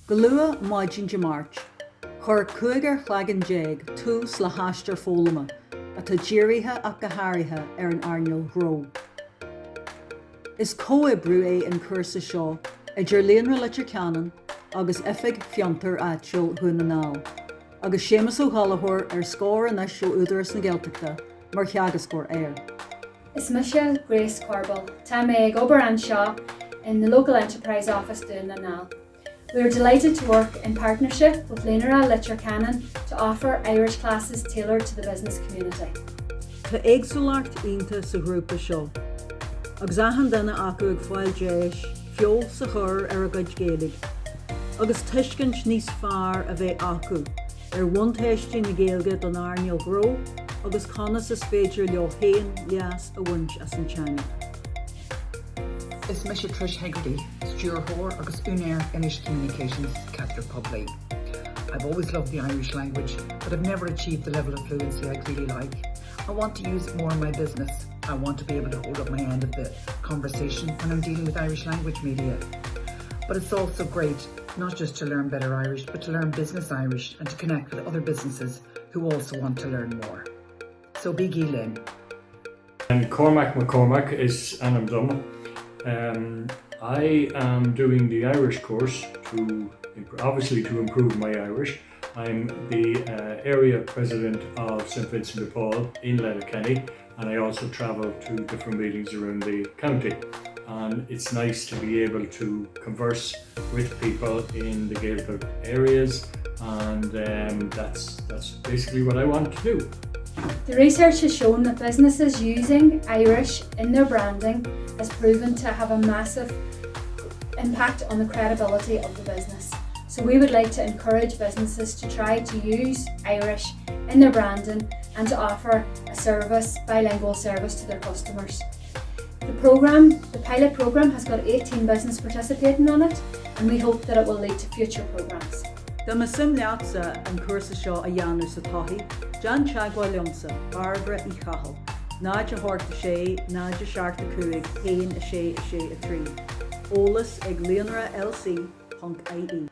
Galua maidin de March, chur cúigear chhlagan déag tús le háistir fólama, a tá dírithe ach go háirithe an earnáil ghnó. Is cóibrú é an cúrsa seo idir Leitir Ceanainn agus ifig fiantar áitiúil earnáil, agus séamas ó ghalahóir scór an isisiú údaras na Gaeltachta mar cheagascóir air. Is Michelle Grace Corbell. Tá mé ag obair anseo in the local enterprise office in earnáil. We are delighted to work in partnership with Leitir Ceanainn to offer Irish classes tailored to the business community. Tá éagsúlacht ionta sa grúpa seo, agus ahan duine acu ag fáil déis fiol sa chur a gcuid Gaeilge, agus tuiscint níos fearr a bheith acu bhaintéistí na Gaeilge don earnáil ghnó agus conas is féidir leo féin leas a bhaint as an teanga. Is Misha Trish Hegarty, Stuart Hoare agus Unair Inish Communications, Caster Public. I've always loved the Irish language, but I've never achieved the level of fluency I'd really like. I want to use it more in my business. I want to be able to hold up my end of the conversation when I'm dealing with Irish language media. But it's also great, not just to learn better Irish, but to learn business Irish and to connect with other businesses who also want to learn more. So be Gaeilge. And Cormac McCormack is Anam Dum. I am doing the Irish course to improve my Irish. I'm the area president of St Vincent de Paul in Letterkenny, and I also travel to different meetings around the county. And it's nice to be able to converse with people in the Gaeilge areas, and that's basically what I want to do. The research has shown that businesses using Irish in their branding has proven to have a massive impact on the credibility of the business. So we would like to encourage businesses to try to use Irish in their branding and to offer a bilingual service to their customers. The pilot programme has got 18 businesses participating on it, and we hope that it will lead to future programmes. Tá ma sim leatsa an cúrsa seo a dheanú sa taithí, John Teagháil Liomsa, Barbara í Chahal, Náide Horta sé, Náide Searta Cúig, Hain a sé a trí. Ólas ag leonradlc.ie.